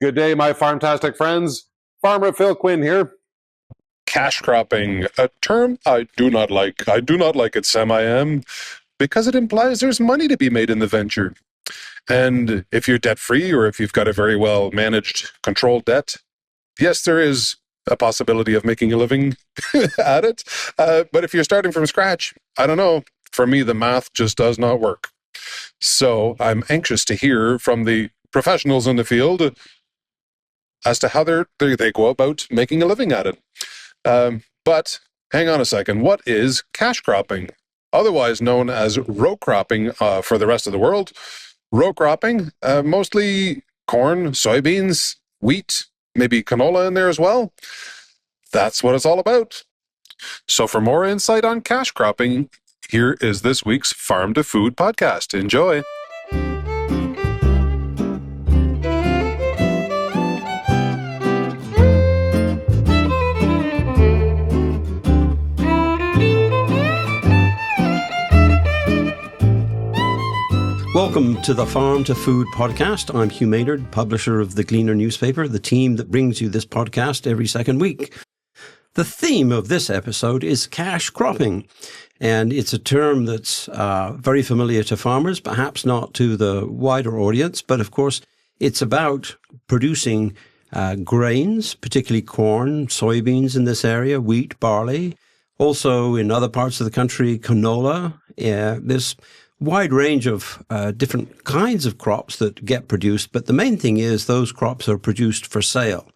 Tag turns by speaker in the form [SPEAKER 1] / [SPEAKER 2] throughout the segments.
[SPEAKER 1] Good day, my farmtastic friends. Farmer Phil Quinn here.
[SPEAKER 2] Cash cropping, a term I do not like. I do not like it, Sam, I am, because it implies there's money to be made in the venture. And if you're debt-free or if you've got a very well-managed, controlled debt, yes, there is a possibility of making a living at it. But if you're starting from scratch, I don't know. For me, the math just does not work. So I'm anxious to hear from the professionals in the field as to how they go about making a living at it. But hang on a second. What is cash cropping? Otherwise known as row cropping for the rest of the world. Row cropping, mostly corn, soybeans, wheat, maybe canola in there as well. That's what it's all about. So for more insight on cash cropping, here is this week's Farm to Food podcast. Enjoy.
[SPEAKER 3] Welcome to the Farm to Food podcast. I'm Hugh Maynard, publisher of the Gleaner newspaper, the team that brings you this podcast every second week. The theme of this episode is cash cropping, and it's a term that's very familiar to farmers, perhaps not to the wider audience, but of course it's about producing grains, particularly corn, soybeans in this area, wheat, barley, also in other parts of the country, canola. There's wide range of different kinds of crops that get produced, but the main thing is those crops are produced for sale.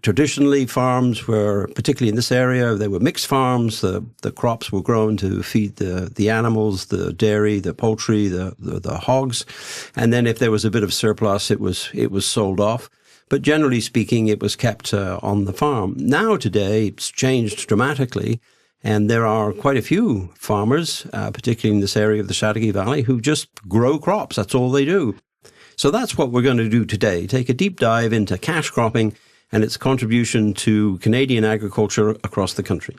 [SPEAKER 3] Traditionally, farms were, particularly in this area, they were mixed farms. The crops were grown to feed the animals, the dairy, the poultry, the hogs, and then if there was a bit of surplus, it was sold off. But generally speaking, it was kept on the farm. Now today, it's changed dramatically. And there are quite a few farmers, particularly in this area of the Chateauguay Valley, who just grow crops. That's all they do. So that's what we're going to do today. Take a deep dive into cash cropping and its contribution to Canadian agriculture across the country.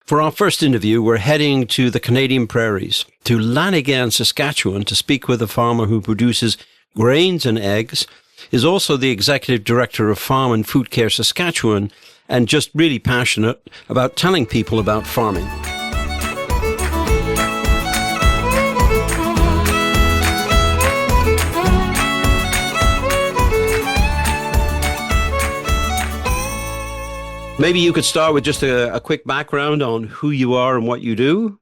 [SPEAKER 3] For our first interview, we're heading to the Canadian prairies, to Lanigan, Saskatchewan, to speak with a farmer who produces grains and eggs, is also the executive director of Farm and Food Care Saskatchewan, and just really passionate about telling people about farming. Maybe you could start with just a quick background on who you are and what you do.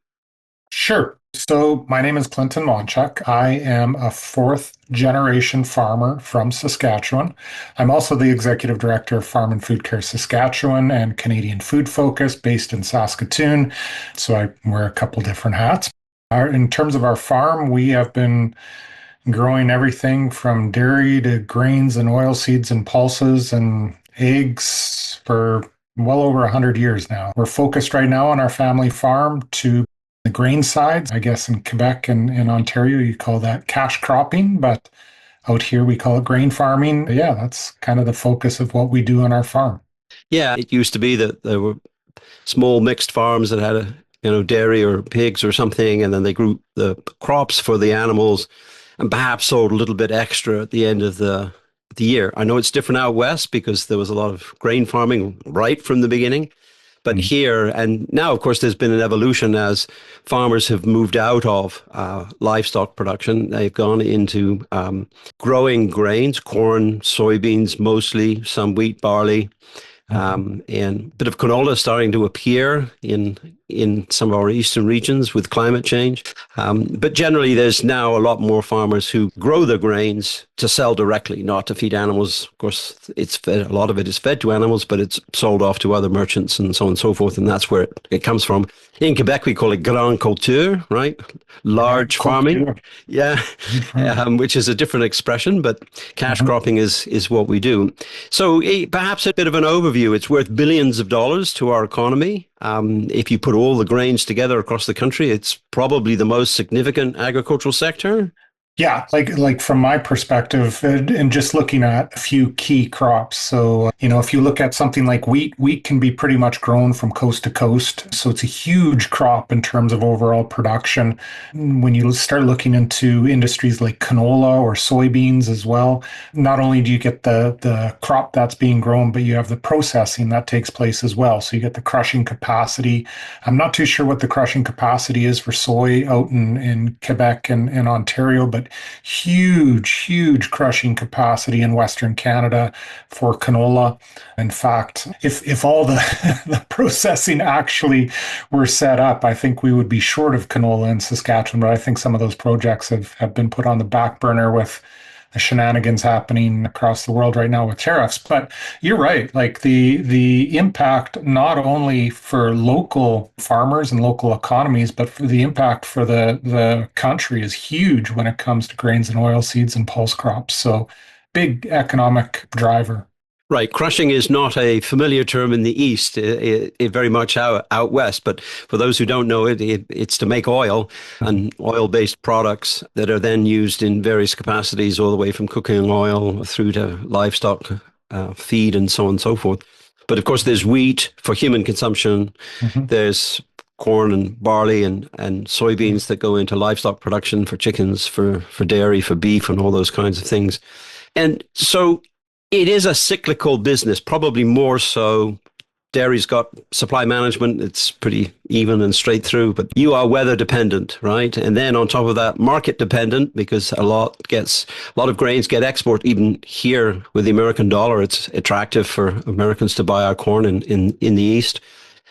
[SPEAKER 4] Sure. So my name is Clinton Monchuk. I am a fourth-generation farmer from Saskatchewan. I'm also the executive director of Farm and Food Care Saskatchewan and Canadian Food Focus based in Saskatoon. So I wear a couple different hats. In terms of our farm, we have been growing everything from dairy to grains and oilseeds and pulses and eggs for well over 100 years now. We're focused right now on our family farm to the grain side. I guess in Quebec and in Ontario, you call that cash cropping, but out here we call it grain farming. Yeah, that's kind of the focus of what we do on our farm.
[SPEAKER 3] Yeah, it used to be that there were small mixed farms that had dairy or pigs or something, and then they grew the crops for the animals and perhaps sold a little bit extra at the end of the year. I know it's different out west because there was a lot of grain farming right from the beginning. But here, and now, of course, there's been an evolution as farmers have moved out of livestock production. They've gone into growing grains, corn, soybeans, mostly, some wheat, barley, and a bit of canola starting to appear in some of our eastern regions with climate change. But generally, there's now a lot more farmers who grow their grains to sell directly, not to feed animals. Of course, it's fed, a lot of it is fed to animals, but it's sold off to other merchants and so on and so forth, and that's where it comes from. In Quebec, we call it grand culture, right? Large farming. Yeah, which is a different expression, but cash cropping is what we do. So perhaps a bit of an overview. It's worth billions of dollars to our economy. If you put all the grains together across the country, it's probably the most significant agricultural sector.
[SPEAKER 4] Yeah, like from my perspective, and just looking at a few key crops. So, if you look at something like wheat can be pretty much grown from coast to coast. So it's a huge crop in terms of overall production. When you start looking into industries like canola or soybeans as well, not only do you get the crop that's being grown, but you have the processing that takes place as well. So you get the crushing capacity. I'm not too sure what the crushing capacity is for soy out in Quebec and Ontario, but huge crushing capacity in Western Canada for canola. In fact, if all the, the processing actually were set up, I think we would be short of canola in Saskatchewan, but I think some of those projects have been put on the back burner with the shenanigans happening across the world right now with tariffs. But you're right, like the impact not only for local farmers and local economies, but for the impact for the country is huge when it comes to grains and oilseeds and pulse crops. So big economic driver.
[SPEAKER 3] Right. Crushing is not a familiar term in the East, it very much out west. But for those who don't know it, it's to make oil and oil-based products that are then used in various capacities, all the way from cooking oil through to livestock feed and so on and so forth. But of course, there's wheat for human consumption.
[SPEAKER 4] Mm-hmm.
[SPEAKER 3] There's corn and barley and soybeans that go into livestock production for chickens, for dairy, for beef, and all those kinds of things. And so it is a cyclical business, probably more so. Dairy's got supply management. It's pretty even and straight through, but you are weather dependent, right? And then on top of that, market dependent, because a lot of grains get export. Even here with the American dollar, it's attractive for Americans to buy our corn in the East.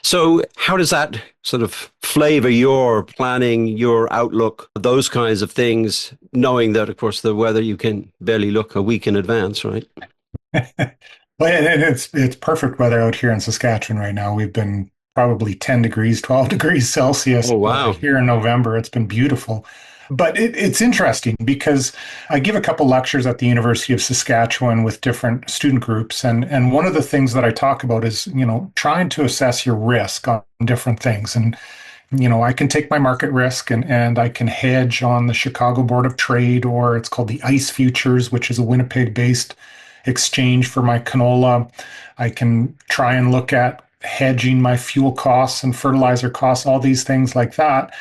[SPEAKER 3] So how does that sort of flavor your planning, your outlook, those kinds of things, knowing that, of course, the weather, you can barely look a week in advance, right?
[SPEAKER 4] Well, and it's perfect weather out here in Saskatchewan right now. We've been probably 10 degrees, 12 degrees Celsius.
[SPEAKER 3] Oh, wow.
[SPEAKER 4] Here in November. It's been beautiful. But it's interesting because I give a couple lectures at the University of Saskatchewan with different student groups. And one of the things that I talk about is, trying to assess your risk on different things. And, I can take my market risk and I can hedge on the Chicago Board of Trade, or it's called the ICE Futures, which is a Winnipeg-based exchange for my canola. I can try and look at hedging my fuel costs and fertilizer costs, all these things like that.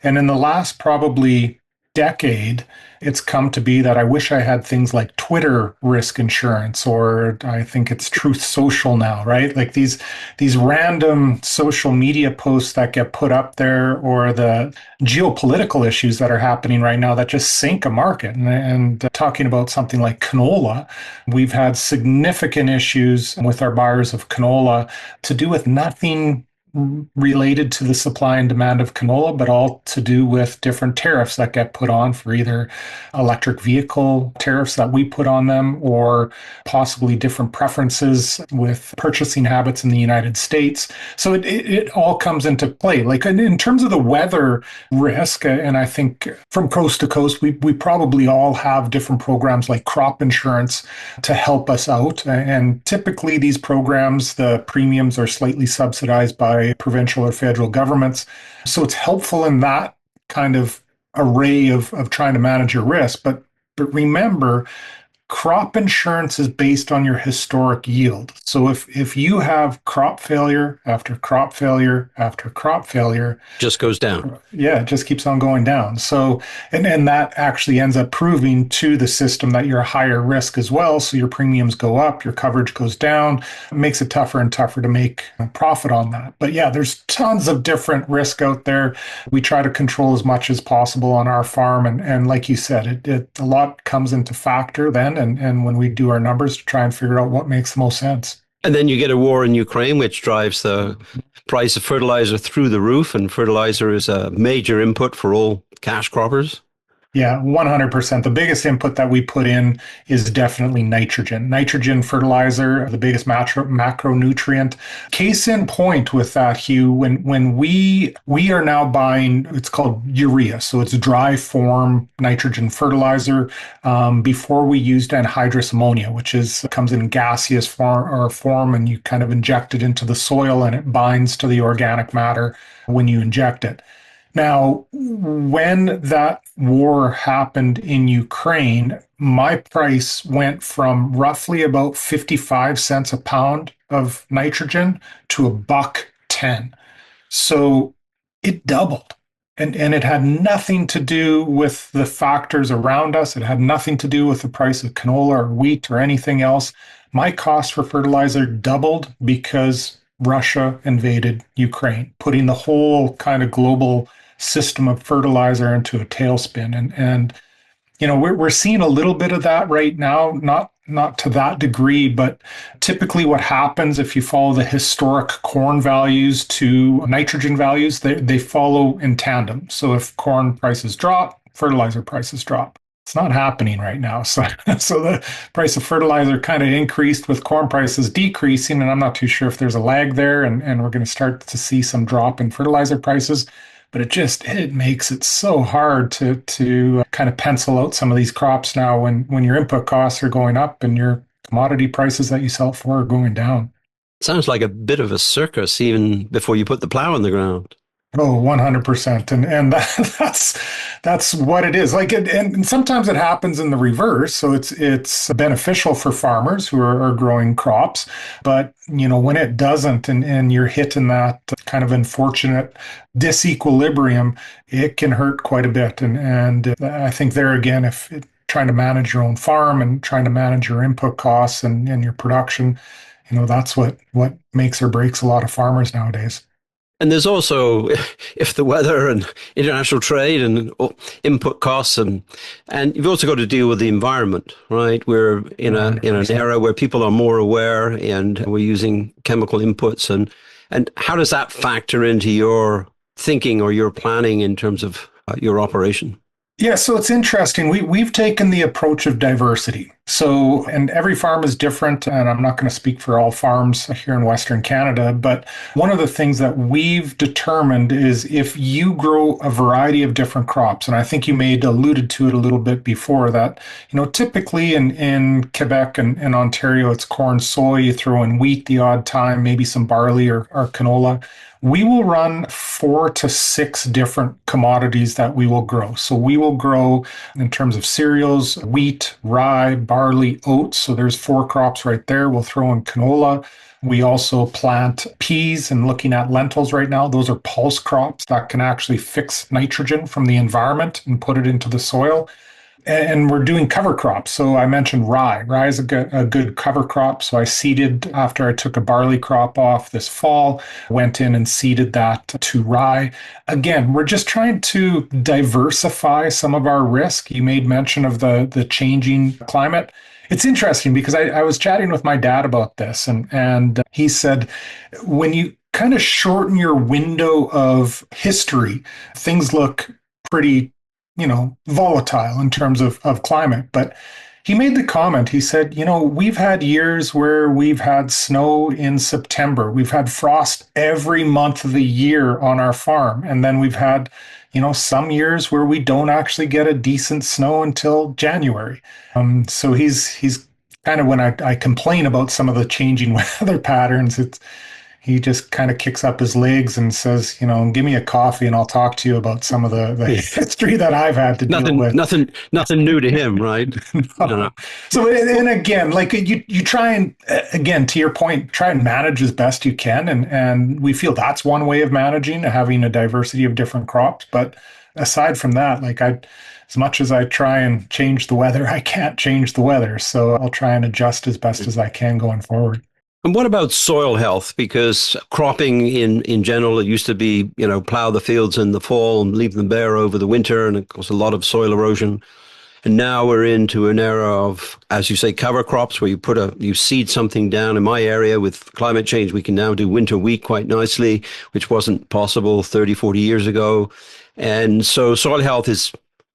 [SPEAKER 4] And in the last probably decade, it's come to be that I wish I had things like Twitter risk insurance, or I think it's Truth Social now, right? Like these random social media posts that get put up there, or the geopolitical issues that are happening right now that just sink a market. And talking about something like canola, we've had significant issues with our buyers of canola to do with nothing related to the supply and demand of canola, but all to do with different tariffs that get put on for either electric vehicle tariffs that we put on them, or possibly different preferences with purchasing habits in the United States. So it all comes into play. Like in terms of the weather risk, and I think from coast to coast, we probably all have different programs like crop insurance to help us out. And typically these programs, the premiums are slightly subsidized by provincial or federal governments. So it's helpful in that kind of array of trying to manage your risk. But remember, crop insurance is based on your historic yield. So if you have crop failure after crop failure after crop failure,
[SPEAKER 3] just goes down.
[SPEAKER 4] Yeah, it just keeps on going down. So, and that actually ends up proving to the system that you're a higher risk as well. So your premiums go up, your coverage goes down. It makes it tougher and tougher to make a profit on that. But yeah, there's tons of different risk out there. We try to control as much as possible on our farm. And like you said, a lot comes into factor then. And when we do our numbers to try and figure out what makes the most sense.
[SPEAKER 3] And then you get a war in Ukraine, which drives the price of fertilizer through the roof. And fertilizer is a major input for all cash croppers.
[SPEAKER 4] Yeah, 100%. The biggest input that we put in is definitely nitrogen. Nitrogen fertilizer, the biggest macronutrient. Case in point with that, Hugh, when we are now buying, it's called urea. So it's dry form nitrogen fertilizer. Before we used anhydrous ammonia, which comes in gaseous form, and you kind of inject it into the soil and it binds to the organic matter when you inject it. Now, when that war happened in Ukraine, my price went from roughly about 55 cents a pound of nitrogen to a buck 10. So it doubled. And it had nothing to do with the factors around us. It had nothing to do with the price of canola or wheat or anything else. My cost for fertilizer doubled because Russia invaded Ukraine, putting the whole kind of global system of fertilizer into a tailspin. And we're seeing a little bit of that right now, not to that degree, but typically what happens if you follow the historic corn values to nitrogen values, they follow in tandem. So if corn prices drop, fertilizer prices drop. It's not happening right now. So the price of fertilizer kind of increased with corn prices decreasing, and I'm not too sure if there's a lag there, and we're going to start to see some drop in fertilizer prices. But it makes it so hard to kind of pencil out some of these crops now when your input costs are going up and your commodity prices that you sell for are going down.
[SPEAKER 3] Sounds like a bit of a circus even before you put the plow in the ground.
[SPEAKER 4] Oh, 100%. And that's what it is. And sometimes it happens in the reverse. So it's beneficial for farmers who are growing crops. But, when it doesn't and you're hitting that kind of unfortunate disequilibrium, it can hurt quite a bit. And I think there again, if trying to manage your own farm and trying to manage your input costs and your production, that's what makes or breaks a lot of farmers nowadays.
[SPEAKER 3] And there's also, if the weather and international trade and input costs, and you've also got to deal with the environment, right? We're in an era where people are more aware and we're using chemical inputs. And how does that factor into your thinking or your planning in terms of your operation?
[SPEAKER 4] Yeah, so it's interesting. We've taken the approach of diversity. So, and every farm is different, and I'm not going to speak for all farms here in Western Canada, but one of the things that we've determined is if you grow a variety of different crops, and I think you may have alluded to it a little bit before that, typically in Quebec and Ontario, it's corn, soy, you throw in wheat the odd time, maybe some barley or canola. We will run 4 to 6 different commodities that we will grow. So we will grow in terms of cereals, wheat, rye, barley, oats. So there's 4 crops right there. We'll throw in canola. We also plant peas and looking at lentils right now. Those are pulse crops that can actually fix nitrogen from the environment and put it into the soil. And we're doing cover crops. So I mentioned rye. Rye is a good cover crop. So I seeded after I took a barley crop off this fall, went in and seeded that to rye. Again, we're just trying to diversify some of our risk. You made mention of the changing climate. It's interesting because I was chatting with my dad about this, and he said, when you kind of shorten your window of history, things look pretty volatile in terms of climate. But he made the comment, he said, we've had years where we've had snow in September. We've had frost every month of the year on our farm. And then we've had, some years where we don't actually get a decent snow until January. So he's kind of, when I complain about some of the changing weather patterns, he just kind of kicks up his legs and says, give me a coffee and I'll talk to you about some of the history that I've had to deal with.
[SPEAKER 3] Nothing new to him, right? No.
[SPEAKER 4] So, and again, you try and, again, to your point, try and manage as best you can. And we feel that's one way of managing, having a diversity of different crops. But aside from that, as much as I try and change the weather, I can't change the weather. So I'll try and adjust as best as I can going forward.
[SPEAKER 3] And what about soil health? Because cropping in general, it used to be, plow the fields in the fall and leave them bare over the winter. And of course, a lot of soil erosion. And now we're into an era of, as you say, cover crops where you seed something down. In my area with climate change, we can now do winter wheat quite nicely, which wasn't possible 30, 40 years ago. And so soil health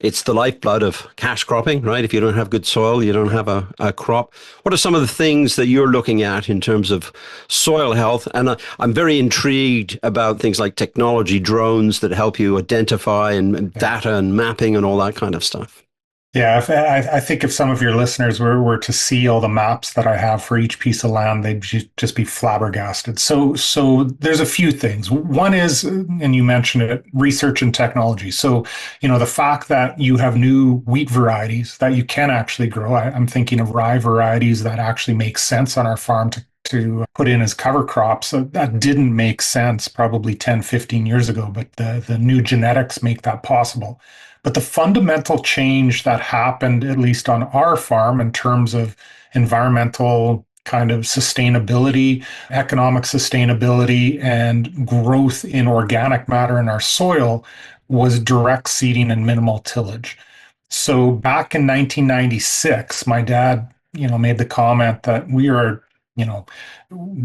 [SPEAKER 3] it's the lifeblood of cash cropping, right? If you don't have good soil, you don't have a crop. What are some of the things that you're looking at in terms of soil health? And I'm very intrigued about things like technology, drones that help you identify and data and mapping and all that kind of stuff.
[SPEAKER 4] Yeah, I think if some of your listeners were to see all the maps that I have for each piece of land, they'd just be flabbergasted. So there's a few things. One is, and you mentioned it, research and technology. So, the fact that you have new wheat varieties that you can actually grow. I'm thinking of rye varieties that actually make sense on our farm to put in as cover crops. So that didn't make sense probably 10, 15 years ago, but the new genetics make that possible. But the fundamental change that happened, at least on our farm, in terms of environmental kind of sustainability, economic sustainability, and growth in organic matter in our soil was direct seeding and minimal tillage. So back in 1996, my dad, made the comment that we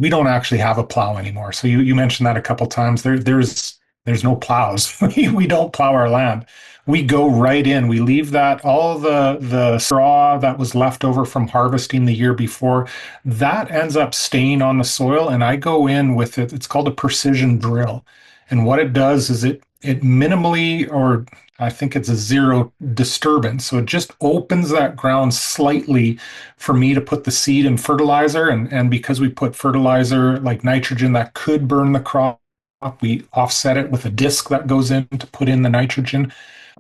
[SPEAKER 4] don't actually have a plow anymore. So you mentioned that a couple times. There's no plows. We don't plow our land. We go right in. We leave that all the straw that was left over from harvesting the year before, that ends up staying on the soil. And I go in with it. It's called a precision drill. And what it does is it minimally, or I think it's a zero disturbance. So it just opens that ground slightly for me to put the seed and fertilizer. And because we put fertilizer like nitrogen that could burn the crop, we offset it with a disc that goes in to put in the nitrogen.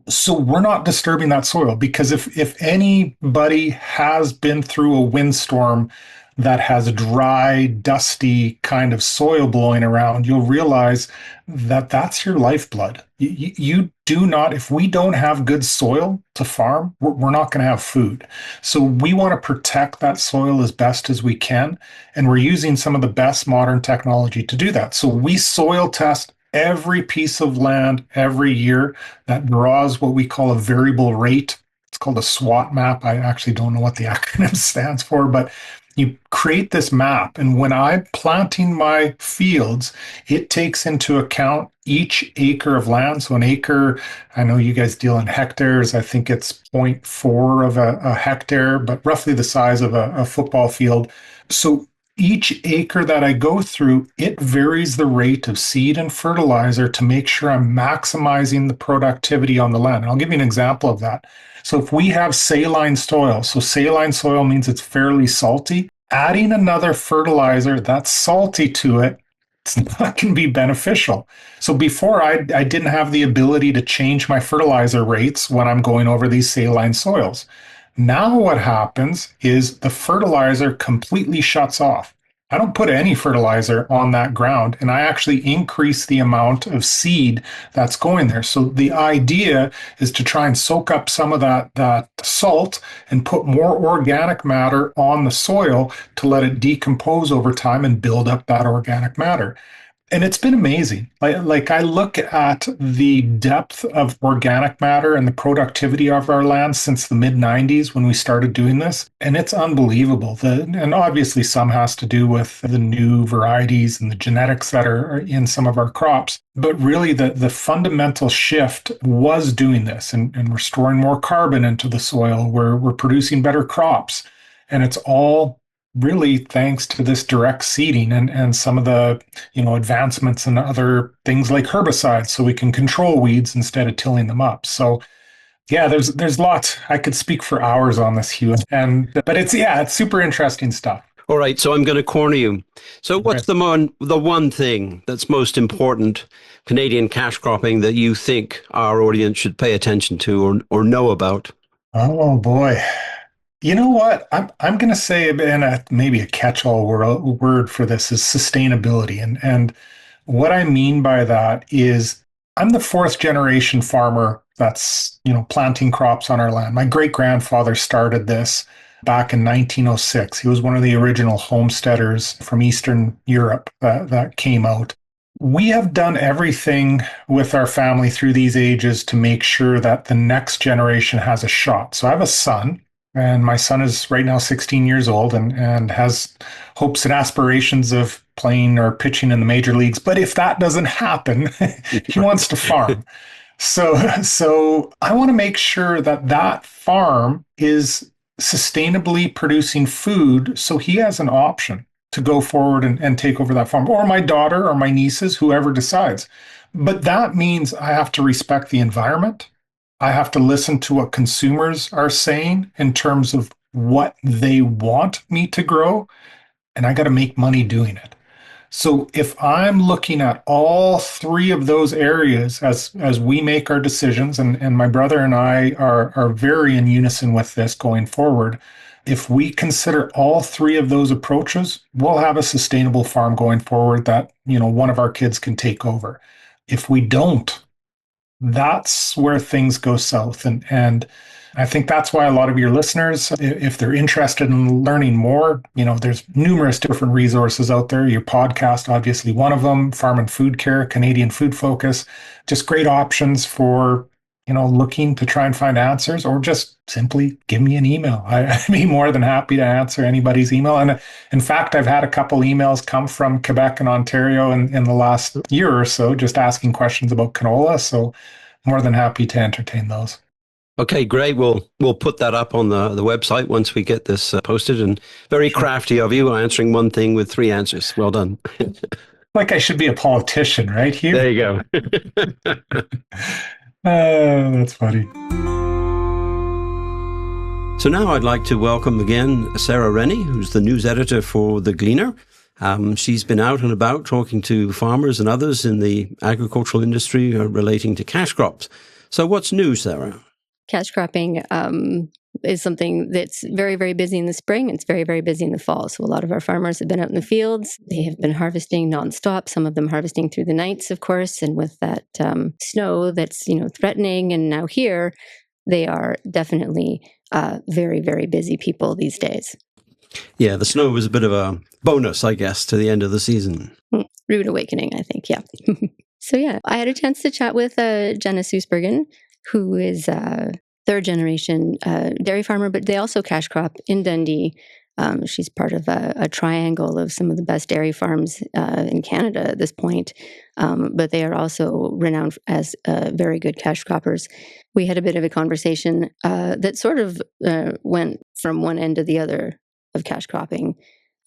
[SPEAKER 4] So we're not disturbing that soil, because if anybody has been through a windstorm that has a dry, dusty kind of soil blowing around, you'll realize that that's your lifeblood. You do not, if we don't have good soil to farm, we're not going to have food. So we want to protect that soil as best as we can. And we're using some of the best modern technology to do that. So we soil test every piece of land every year. That draws what we call a variable rate. It's called a SWOT map. I actually don't know what the acronym stands for, but you create this map. And when I'm planting my fields, it takes into account each acre of land. So an acre, I know you guys deal in hectares. I think it's 0.4 of a hectare, but roughly the size of a football field. So each acre that I go through, it varies the rate of seed and fertilizer to make sure I'm maximizing the productivity on the land. And I'll give you an example of that. So if we have saline soil, so saline soil means it's fairly salty, adding another fertilizer that's salty to it, it's not going to be beneficial. So before I didn't have the ability to change my fertilizer rates when I'm going over these saline soils. Now what happens is the fertilizer completely shuts off. I don't put any fertilizer on that ground, and I actually increase the amount of seed that's going there. So the idea is to try and soak up some of that salt and put more organic matter on the soil to let it decompose over time and build up that organic matter. And it's been amazing. Like I look at the depth of organic matter and the productivity of our land since the mid 90s when we started doing this, and it's unbelievable. And obviously some has to do with the new varieties and the genetics that are in some of our crops. But really the fundamental shift was doing this, and we're storing more carbon into the soil. We're producing better crops. And it's all really thanks to this direct seeding and some of the advancements in other things like herbicides, so we can control weeds instead of tilling them up. So yeah, there's lots. I could speak for hours on this, Hugh, but it's super interesting stuff.
[SPEAKER 3] All right, so I'm going to corner you. So what's the one thing that's most important Canadian cash cropping that you think our audience should pay attention to or know about?
[SPEAKER 4] Oh boy. You know what? I'm going to say, and maybe a catch-all word for this is sustainability. And what I mean by that is I'm the fourth generation farmer that's, planting crops on our land. My great-grandfather started this back in 1906. He was one of the original homesteaders from Eastern Europe that came out. We have done everything with our family through these ages to make sure that the next generation has a shot. So I have a son. And my son is right now 16 years old and has hopes and aspirations of playing or pitching in the major leagues. But if that doesn't happen, he wants to farm. So I want to make sure that farm is sustainably producing food, so he has an option to go forward and take over that farm, or my daughter or my nieces, whoever decides. But that means I have to respect the environment. I have to listen to what consumers are saying in terms of what they want me to grow, and I got to make money doing it. So if I'm looking at all three of those areas as we make our decisions, and my brother and I are very in unison with this going forward, if we consider all three of those approaches, we'll have a sustainable farm going forward that, one of our kids can take over. If we don't, that's where things go south. And I think that's why a lot of your listeners, if they're interested in learning more, there's numerous different resources out there. Your podcast, obviously one of them, Farm and Food Care, Canadian Food Focus, just great options for, looking to try and find answers, or just simply give me an email. I'd be more than happy to answer anybody's email. And in fact, I've had a couple emails come from Quebec and Ontario in the last year or so, just asking questions about canola. So more than happy to entertain those.
[SPEAKER 3] Okay, great. We'll put that up on the website once we get this posted. And very crafty of you, answering one thing with three answers. Well done.
[SPEAKER 4] Like I should be a politician, right, Hugh?
[SPEAKER 3] There you go.
[SPEAKER 4] That's funny.
[SPEAKER 3] So now I'd like to welcome again Sarah Rennie, who's the news editor for The Gleaner. She's been out and about talking to farmers and others in the agricultural industry relating to cash crops. So what's new, Sarah?
[SPEAKER 5] Cash cropping is something that's very, very busy in the spring. It's very, very busy in the fall. So a lot of our farmers have been out in the fields. They have been harvesting nonstop, some of them harvesting through the nights, of course. And with that snow that's, threatening and now here, they are definitely very, very busy people these days.
[SPEAKER 3] Yeah, the snow was a bit of a bonus, I guess, to the end of the season.
[SPEAKER 5] Rude awakening, I think, yeah. So yeah, I had a chance to chat with Jenna Soesbergen, who is a third-generation dairy farmer, but they also cash crop in Dundee. She's part of a triangle of some of the best dairy farms in Canada at this point, but they are also renowned as very good cash croppers. We had a bit of a conversation that sort of went from one end to the other of cash cropping.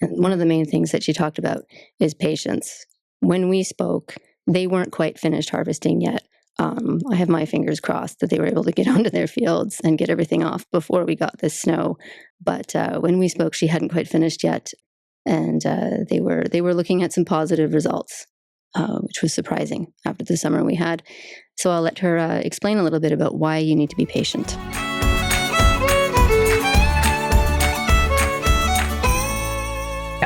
[SPEAKER 5] And one of the main things that she talked about is patience. When we spoke, they weren't quite finished harvesting yet. I have my fingers crossed that they were able to get onto their fields and get everything off before we got this snow. But when we spoke, she hadn't quite finished yet, and they were looking at some positive results, which was surprising after the summer we had. So I'll let her explain a little bit about why you need to be patient.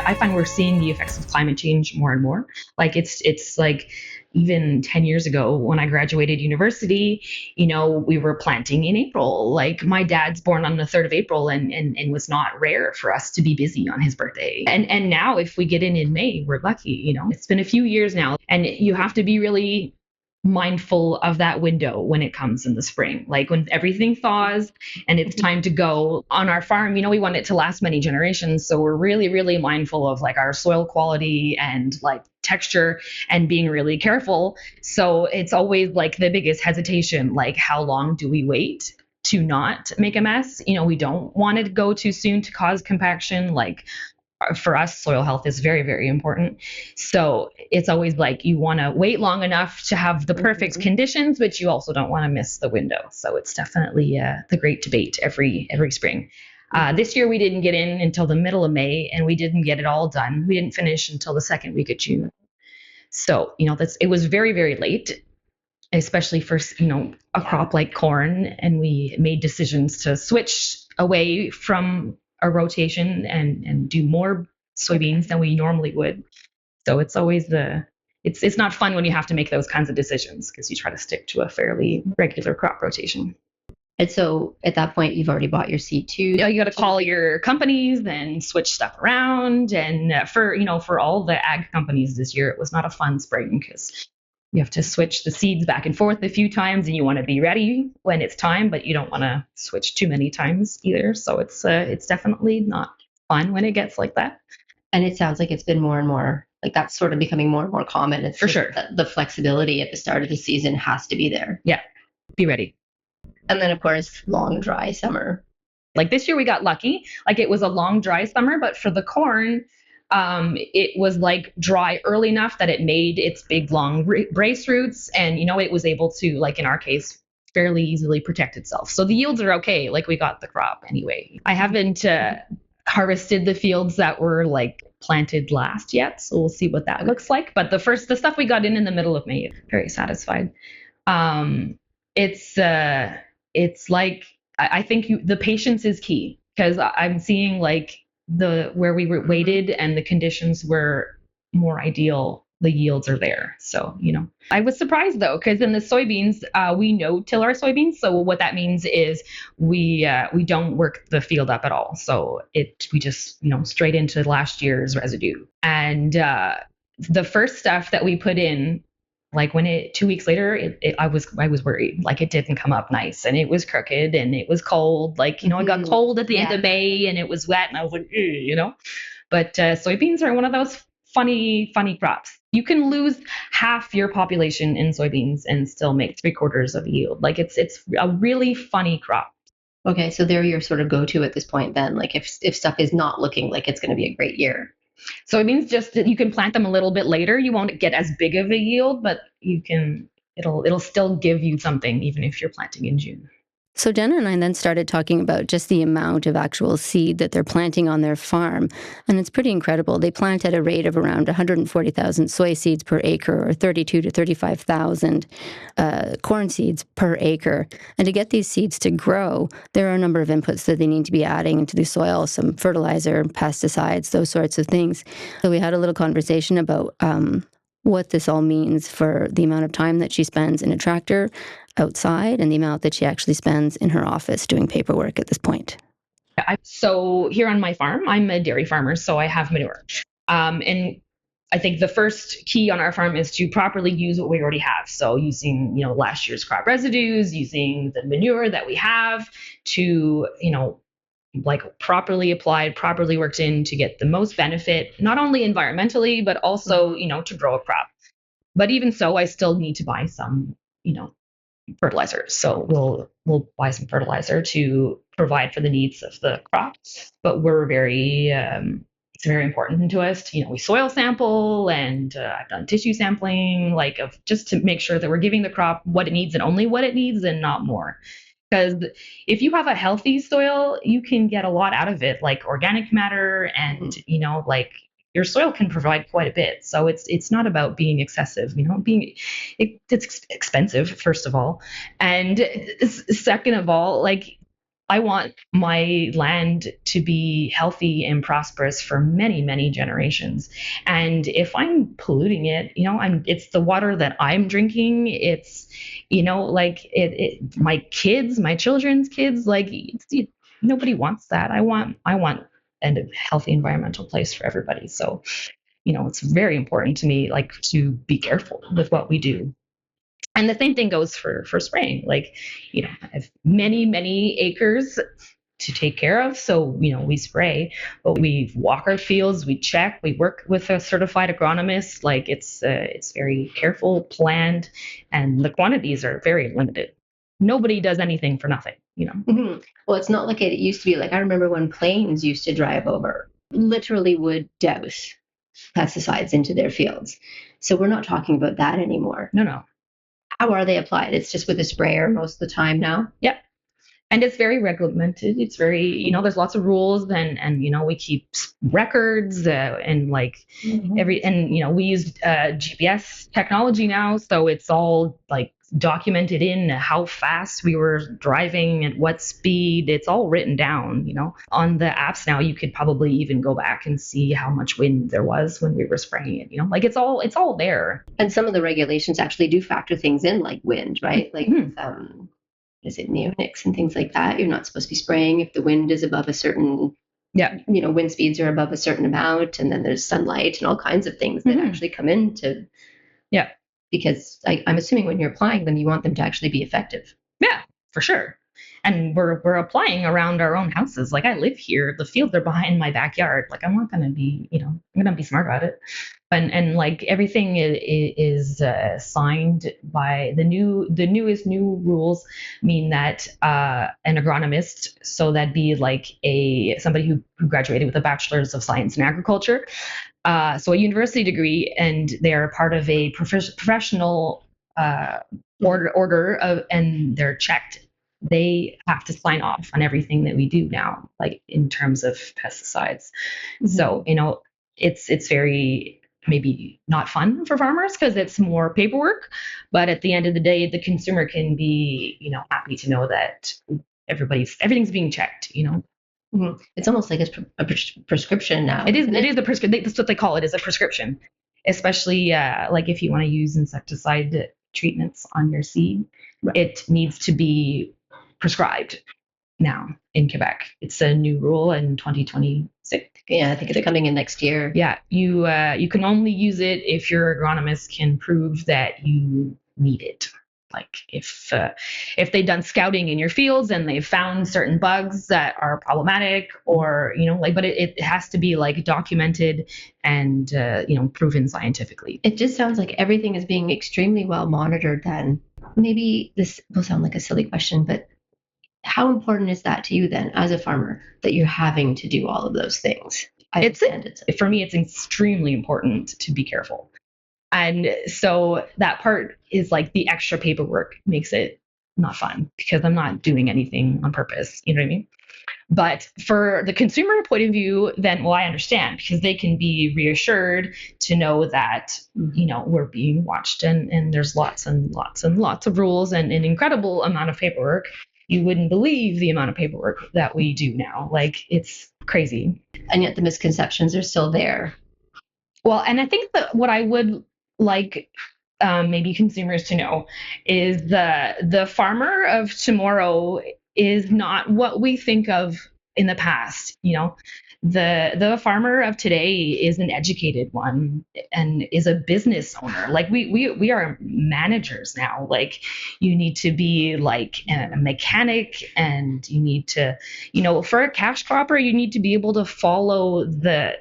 [SPEAKER 6] I find we're seeing the effects of climate change more and more. Like it's like even 10 years ago when I graduated university, we were planting in April. Like my dad's born on the 3rd of April and was not rare for us to be busy on his birthday. And now if we get in May, we're lucky, It's been a few years now, and you have to be really mindful of that window when it comes in the spring, like when everything thaws and it's time to go. On our farm, we want it to last many generations, so we're really, really mindful of like our soil quality and like texture and being really careful. So it's always like the biggest hesitation, like how long do we wait to not make a mess? We don't want it to go too soon to cause compaction. Like for us, soil health is very, very important. So it's always like you want to wait long enough to have the perfect conditions, but you also don't want to miss the window. So it's definitely the great debate every spring. This year we didn't get in until the middle of May, and we didn't get it all done. We didn't finish until the second week of June. So it was very, very late, especially for a crop like corn, and we made decisions to switch away from a rotation and do more soybeans than we normally would. So it's always it's not fun when you have to make those kinds of decisions because you try to stick to a fairly regular crop rotation.
[SPEAKER 5] And so at that point, you've already bought your seed too.
[SPEAKER 6] You got to call your companies and switch stuff around. And for all the ag companies this year, it was not a fun spring because you have to switch the seeds back and forth a few times, and you want to be ready when it's time, but you don't want to switch too many times either. So it's definitely not fun when it gets like that.
[SPEAKER 5] And it sounds like it's been more and more, like that's sort of becoming more and more common. It's
[SPEAKER 6] for sure.
[SPEAKER 5] The flexibility at the start of the season has to be there.
[SPEAKER 6] Yeah, be ready.
[SPEAKER 5] And then, of course, long, dry summer.
[SPEAKER 6] Like this year we got lucky. Like it was a long, dry summer, but for the corn, it was like dry early enough that it made its big long brace roots, and it was able to, like in our case, fairly easily protect itself. So the yields are okay. Like we got the crop anyway. I haven't harvested the fields that were like planted last yet. So we'll see what that looks like. But the stuff we got in the middle of May, very satisfied. It's like, I think the patience is key, because I'm seeing like where we were waited and the conditions were more ideal, the yields are there. So, I was surprised though, because in the soybeans, we no-till our soybeans. So what that means is we don't work the field up at all. So we just, straight into last year's residue. And the first stuff that we put in, like when 2 weeks later, I was worried, like it didn't come up nice and it was crooked and it was cold. Like, it got cold at the end of May and it was wet and I was like, but soybeans are one of those funny crops. You can lose half your population in soybeans and still make 3/4 of yield. Like it's a really funny crop.
[SPEAKER 5] Okay, so they're your sort of go-to at this point then, like if stuff is not looking like it's going to be a great year.
[SPEAKER 6] Soybeans, just that you can plant them a little bit later. You won't get as big of a yield, but it'll still give you something even if you're planting in June.
[SPEAKER 5] So Jenna and I then started talking about just the amount of actual seed that they're planting on their farm. And it's pretty incredible. They plant at a rate of around 140,000 soy seeds per acre, or 32 to 35,000 corn seeds per acre. And to get these seeds to grow, there are a number of inputs that they need to be adding into the soil, some fertilizer, pesticides, those sorts of things. So we had a little conversation about what this all means for the amount of time that she spends in a tractor outside and the amount that she actually spends in her office doing paperwork at this point.
[SPEAKER 6] So here on my farm, I'm a dairy farmer, so I have manure. And I think the first key on our farm is to properly use what we already have. So using, last year's crop residues, using the manure that we have to, like properly applied, properly worked in to get the most benefit, not only environmentally, but also, to grow a crop. But even so, I still need to buy some, fertilizer. So we'll buy some fertilizer to provide for the needs of the crop. But we're it's very important to us. We soil sample, and I've done tissue sampling, just to make sure that we're giving the crop what it needs and only what it needs and not more. Because if you have a healthy soil, you can get a lot out of it, like organic matter, and your soil can provide quite a bit. So it's not about being excessive, it's expensive, first of all. And second of all, I want my land to be healthy and prosperous for many, many generations. And if I'm polluting it, it's the water that I'm drinking. It's, my kids, my children's kids, nobody wants that. I want a healthy environmental place for everybody. So, it's very important to me, to be careful with what we do. And the same thing goes for spraying. I have many, many acres to take care of. So, we spray, but we walk our fields, we check, we work with a certified agronomist. It's very careful, planned, and the quantities are very limited. Nobody does anything for nothing,
[SPEAKER 5] Mm-hmm. Well, it's not like it used to be. I remember when planes used to drive over, literally would douse pesticides into their fields. So we're not talking about that anymore.
[SPEAKER 6] No.
[SPEAKER 5] How are they applied? It's just with a sprayer most of the time now?
[SPEAKER 6] Yep. And it's very regimented. It's very, there's lots of rules, and we keep records and we use GPS technology now. So it's all documented in how fast we were driving, at what speed. It's all written down, on the apps now. You could probably even go back and see how much wind there was when we were spraying it, it's all there.
[SPEAKER 5] And some of the regulations actually do factor things in, like wind, right? Is it neonics and things like that? You're not supposed to be spraying if the wind is above a certain, wind speeds are above a certain amount. And then there's sunlight and all kinds of things that actually come into.
[SPEAKER 6] Yeah.
[SPEAKER 5] Because I'm assuming when you're applying them, you want them to actually be effective.
[SPEAKER 6] Yeah, for sure. And we're applying around our own houses. I live here, the fields are behind my backyard. I'm not going to be, I'm going to be smart about it. And everything is signed by the newest rules mean that an agronomist, so that'd be somebody who graduated with a bachelor's of science in agriculture, so a university degree, and they're part of a professional order of, and they're checked, they have to sign off on everything that we do now, like in terms of pesticides. So, it's very maybe not fun for farmers because it's more paperwork, but at the end of the day, the consumer can be, happy to know that everything's being checked.
[SPEAKER 7] It's almost like a prescription now.
[SPEAKER 6] It is a prescription. That's what they call it, is a prescription. Especially like if you want to use insecticide treatments on your seed, it needs to be prescribed now in Quebec. It's a new rule in 2026.
[SPEAKER 7] Yeah, I think it's coming in next year.
[SPEAKER 6] Yeah, you can only use it if your agronomist can prove that you need it. Like if they've done scouting in your fields and they've found certain bugs that are problematic, or but it has to be like documented and proven scientifically.
[SPEAKER 7] It just sounds like everything is being extremely well monitored. Then maybe this will sound like a silly question, but how important is that to you then as a farmer, that you're having to do all of those things?
[SPEAKER 6] For me, it's extremely important to be careful. And so that part is like the extra paperwork makes it not fun because I'm not doing anything on purpose. You know what I mean? But for the consumer point of view, then, I understand, because they can be reassured to know that, we're being watched, and there's lots and lots and lots of rules and an incredible amount of paperwork. You wouldn't believe the amount of paperwork that we do now. Like, it's crazy.
[SPEAKER 7] And yet the misconceptions are still there.
[SPEAKER 6] Well, and I think that what I would like maybe consumers to know is the farmer of tomorrow is not what we think of in the past. The farmer of today is an educated one and is a business owner. Like we are managers now. Like, you need to be like a mechanic, and you need to, for a cash cropper, you need to be able to follow the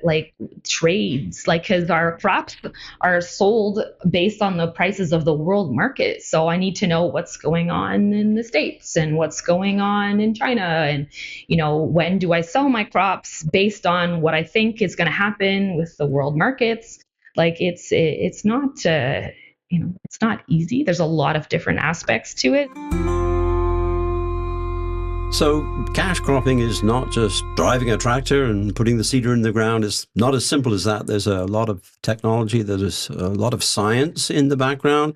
[SPEAKER 6] trades, because our crops are sold based on the prices of the world market. So I need to know what's going on in the States and what's going on in China, and when do I sell my crops based on what I think is going to happen with the world markets. Like, it's not it's not easy. There's a lot of different aspects to it.
[SPEAKER 3] So cash cropping is not just driving a tractor and putting the seeder in the ground. It's not as simple as that. There's a lot of technology, there's a lot of science in the background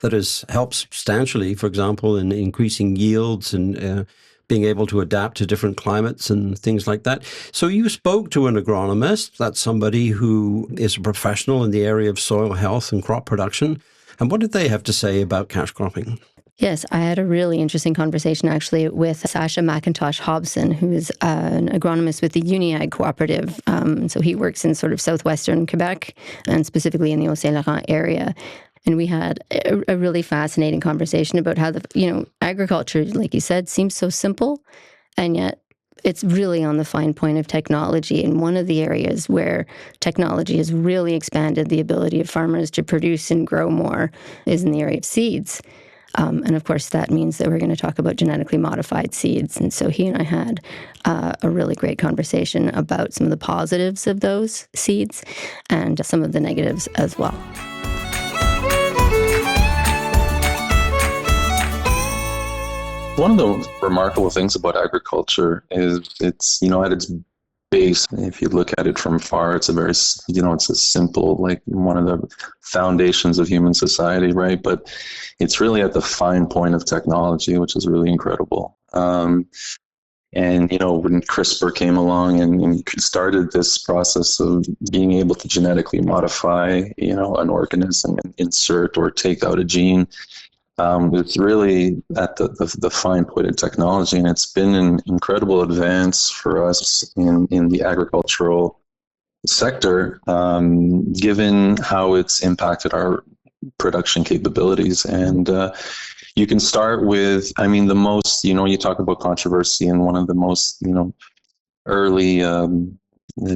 [SPEAKER 3] that has helped substantially, for example, in increasing yields and being able to adapt to different climates and things like that. So you spoke to an agronomist. That's somebody who is a professional in the area of soil health and crop production. And what did they have to say about cash cropping?
[SPEAKER 5] Yes, I had a really interesting conversation actually with Sascha Macintosh-Hobson, who is an agronomist with the Uniag Cooperative. So he works in sort of southwestern Quebec and specifically in the Haut-Saint-Laurent area. And we had a really fascinating conversation about how agriculture, like you said, seems so simple, and yet it's really on the fine point of technology. And one of the areas where technology has really expanded the ability of farmers to produce and grow more is in the area of seeds. And of course, that means that we're going to talk about genetically modified seeds. And so he and I had a really great conversation about some of the positives of those seeds and some of the negatives as well.
[SPEAKER 8] One of the remarkable things about agriculture is it's, at its base, if you look at it from far, it's a very, it's a simple, like one of the foundations of human society, right? But it's really at the fine point of technology, which is really incredible. And, when CRISPR came along and started this process of being able to genetically modify, an organism and insert or take out a gene, it's really at the fine point of technology, and it's been an incredible advance for us in the agricultural sector, given how it's impacted our production capabilities. And you can start with, the most, you talk about controversy, and one of the most, early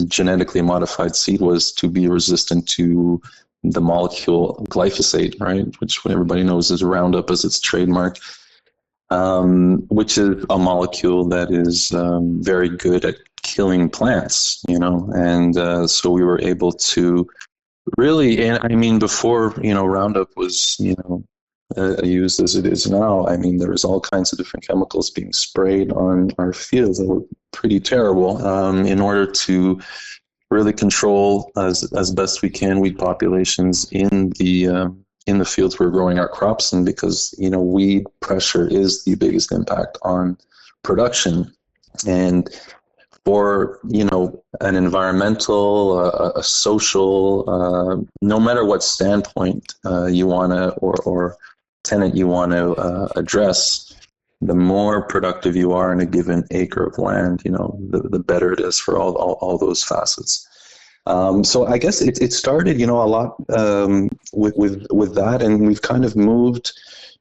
[SPEAKER 8] genetically modified seed was to be resistant to the molecule glyphosate, right, which everybody knows is Roundup as its trademark, which is a molecule that is very good at killing plants, and so we were able to really, and before, Roundup was, used as it is now. I mean, there's all kinds of different chemicals being sprayed on our fields that were pretty terrible in order to really control as best we can weed populations in the fields we're growing our crops in, because weed pressure is the biggest impact on production. And for an environmental, a social, no matter what standpoint you want to or tenant you want to address, the more productive you are in a given acre of land, the better it is for all those facets. So I guess it started, a lot with that, and we've kind of moved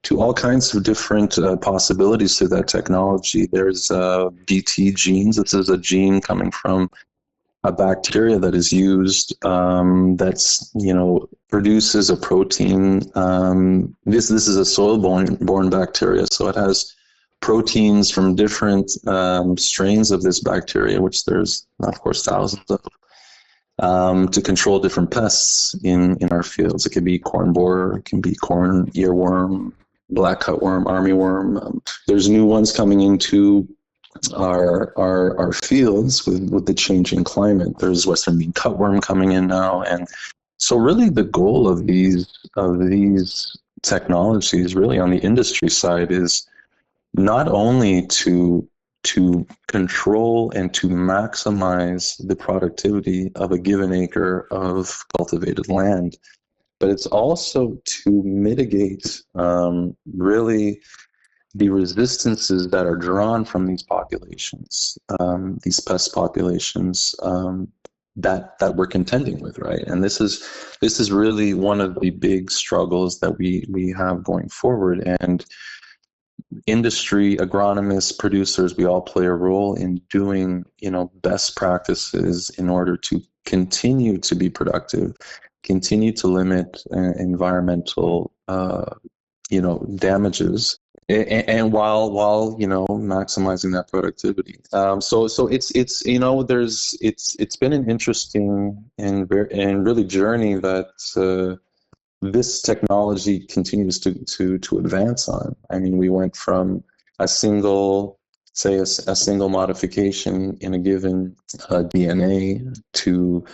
[SPEAKER 8] to all kinds of different possibilities to that technology. There's Bt genes. This is a gene coming from a bacteria that is used that's produces a protein. This is a soil-borne bacteria, so it has proteins from different strains of this bacteria, which there's of course thousands of, to control different pests in our fields. It can be corn borer, it can be corn earworm, black cutworm, armyworm. There's new ones coming into our fields with the changing climate. There's western bean cutworm coming in now, and so really the goal of these technologies, really on the industry side, is not only to control and to maximize the productivity of a given acre of cultivated land, but it's also to mitigate really the resistances that are drawn from these populations, these pest populations that we're contending with, right? And this is really one of the big struggles that we have going forward. And industry, agronomists, producers, we all play a role in doing, best practices in order to continue to be productive, continue to limit environmental, damages, and while maximizing that productivity. So it's been an interesting and really journey that this technology continues to advance on. I mean, we went from a single modification in a given DNA to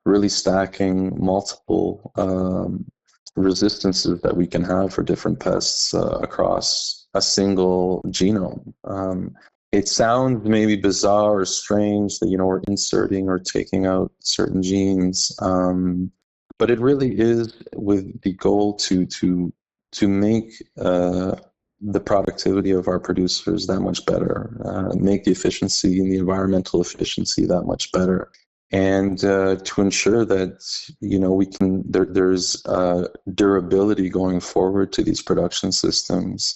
[SPEAKER 8] really stacking multiple resistances that we can have for different pests across a single genome. It sounds maybe bizarre or strange that we're inserting or taking out certain genes, but it really is with the goal to make the productivity of our producers that much better, make the efficiency and the environmental efficiency that much better, and to ensure that we can there's durability going forward to these production systems,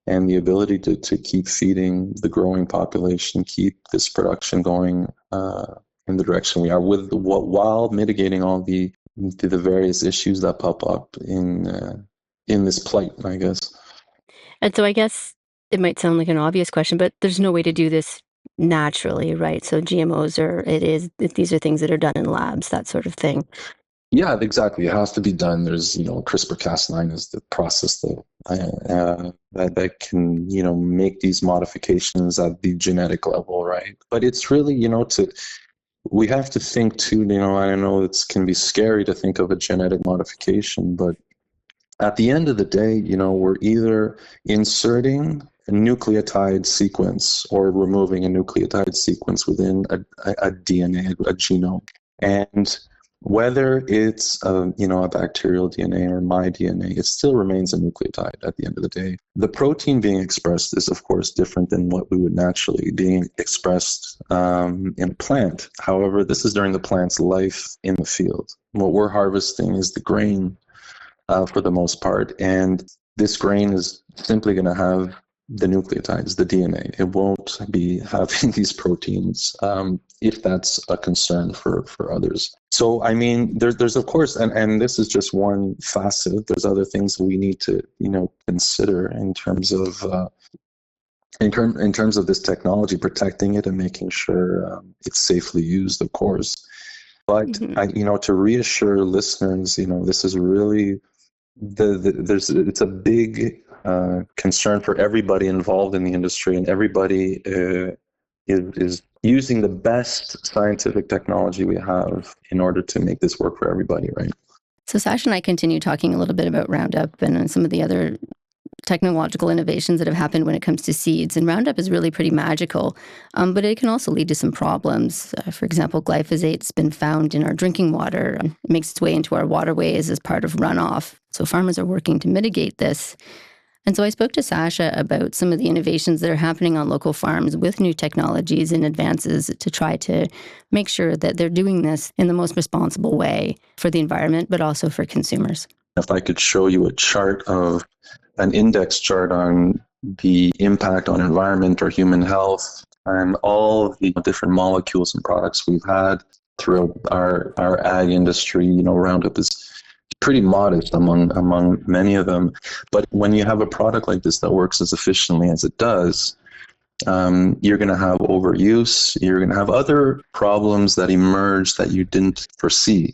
[SPEAKER 8] and the ability to keep feeding the growing population, keep this production going in the direction we are, while mitigating all the various issues that pop up in this plight, I guess.
[SPEAKER 5] And so I guess it might sound like an obvious question, but there's no way to do this naturally, right? So GMOs these are things that are done in labs, that sort of thing.
[SPEAKER 8] Yeah, exactly. It has to be done. There's, CRISPR-Cas9 is the process that can, make these modifications at the genetic level, right? But it's really, we have to think too, I know it can be scary to think of a genetic modification, but at the end of the day, we're either inserting a nucleotide sequence or removing a nucleotide sequence within a DNA, a genome. And whether it's a bacterial DNA or my DNA, it still remains a nucleotide at the end of the day. The protein being expressed is, of course, different than what we would naturally be expressed in a plant. However, this is during the plant's life in the field. What we're harvesting is the grain for the most part, and this grain is simply going to have the nucleotides, the DNA. It won't be having these proteins if that's a concern for others. So, I mean, there's of course, and this is just one facet. There's other things we need to, consider in terms of this technology, protecting it and making sure it's safely used, of course. But to reassure listeners, this is really it's a big concern for everybody involved in the industry, and everybody is using the best scientific technology we have in order to make this work for everybody, right?
[SPEAKER 5] So Sascha and I continue talking a little bit about Roundup and some of the other technological innovations that have happened when it comes to seeds. And Roundup is really pretty magical, but it can also lead to some problems. For example, glyphosate's been found in our drinking water. It makes its way into our waterways as part of runoff. So farmers are working to mitigate this. And so I spoke to Sascha about some of the innovations that are happening on local farms with new technologies and advances to try to make sure that they're doing this in the most responsible way for the environment, but also for consumers.
[SPEAKER 8] If I could show you an index chart on the impact on environment or human health and all the different molecules and products we've had throughout our ag industry, Roundup is pretty modest among many of them. But when you have a product like this that works as efficiently as it does, you're going to have overuse. You're going to have other problems that emerge that you didn't foresee.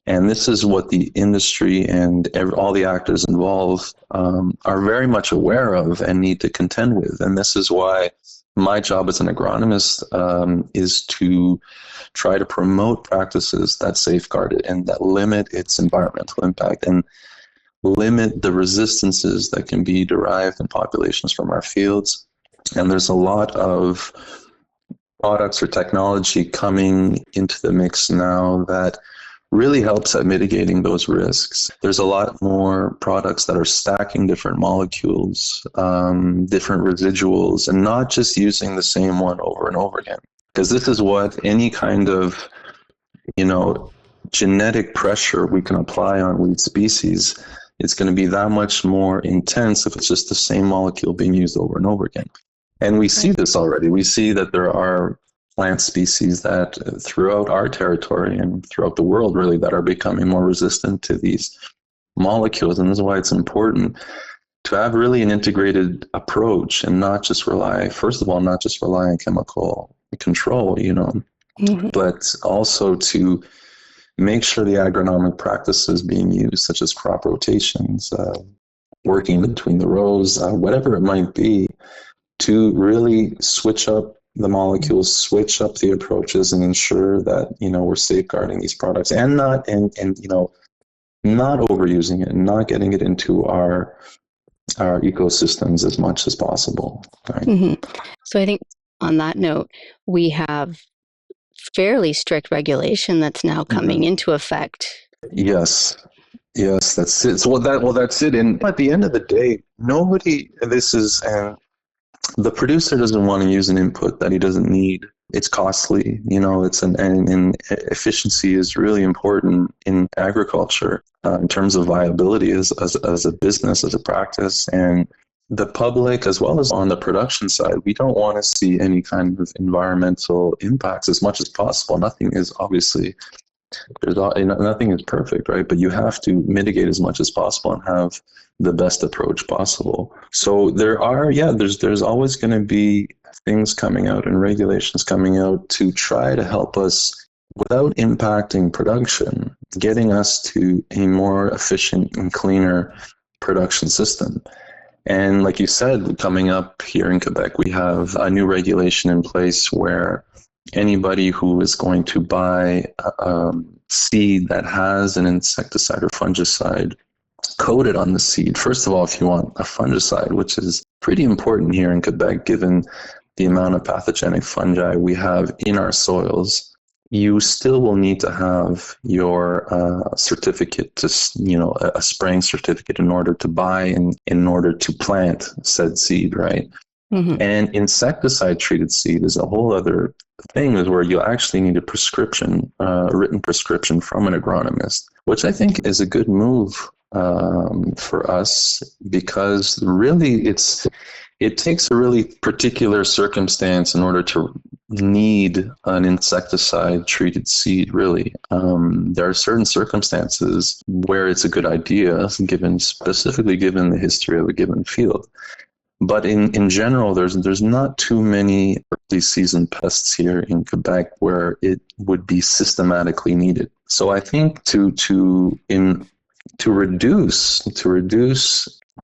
[SPEAKER 8] And this is what the industry and all the actors involved are very much aware of and need to contend with. And this is why my job as an agronomist is to try to promote practices that safeguard it and that limit its environmental impact and limit the resistances that can be derived in populations from our fields. And there's a lot of products or technology coming into the mix now that really helps at mitigating those risks. There's a lot more products that are stacking different molecules, different residuals, and not just using the same one over and over again. Because this is what any kind of, genetic pressure we can apply on weed species, it's going to be that much more intense if it's just the same molecule being used over and over again. And we see this already. We see that there are plant species that throughout our territory and throughout the world really that are becoming more resistant to these molecules. And this is why it's important to have really an integrated approach and not just rely on chemical control, but also to make sure the agronomic practices being used, such as crop rotations, working between the rows, whatever it might be, to really switch up the molecules, switch up the approaches, and ensure that we're safeguarding these products and not overusing it and not getting it into our ecosystems as much as possible. Right?
[SPEAKER 5] Mm-hmm. So I think on that note, we have fairly strict regulation that's now coming into effect.
[SPEAKER 8] Yes, that's it. So that's it. And at the end of the day, the producer doesn't want to use an input that he doesn't need. It's costly, and efficiency is really important in agriculture in terms of viability as a business, as a practice. And the public, as well as on the production side, we don't want to see any kind of environmental impacts as much as possible. Nothing is perfect, right? But you have to mitigate as much as possible and have the best approach possible. So there's always going to be things coming out and regulations coming out to try to help us without impacting production, getting us to a more efficient and cleaner production system. And like you said, coming up here in Quebec, we have a new regulation in place where anybody who is going to buy seed that has an insecticide or fungicide coated on the seed, first of all, if you want a fungicide, which is pretty important here in Quebec, given the amount of pathogenic fungi we have in our soils, you still will need to have your certificate, a spraying certificate in order to buy and in order to plant said seed, right? Mm-hmm. And insecticide treated seed is a whole other thing, is where you actually need a written prescription from an agronomist, which I think is a good move for us, because really it takes a really particular circumstance in order to need an insecticide treated seed, really. There are certain circumstances where it's a good idea, specifically given the history of a given field. But in general, there's not too many early season pests here in Quebec where it would be systematically needed. So I think reduce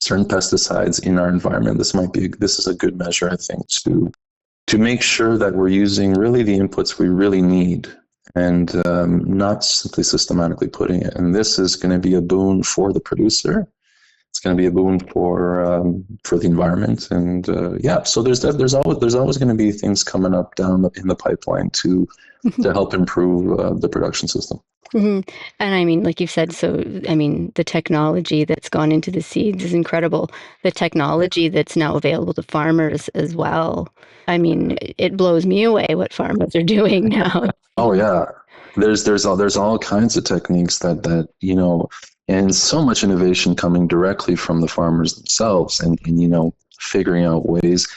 [SPEAKER 8] certain pesticides in our environment. This is a good measure, I think, to make sure that we're using really the inputs we really need, and not simply systematically putting it. And this is going to be a boon for the producer. It's going to be a boon for the environment, and so there's always going to be things coming up down in the pipeline to help improve the production system.
[SPEAKER 5] Mm-hmm. And I mean, like you've said, the technology that's gone into the seeds is incredible. The technology that's now available to farmers as well. I mean, it blows me away what farmers are doing now.
[SPEAKER 8] Oh yeah, there's all kinds of techniques that and so much innovation coming directly from the farmers themselves, and figuring out ways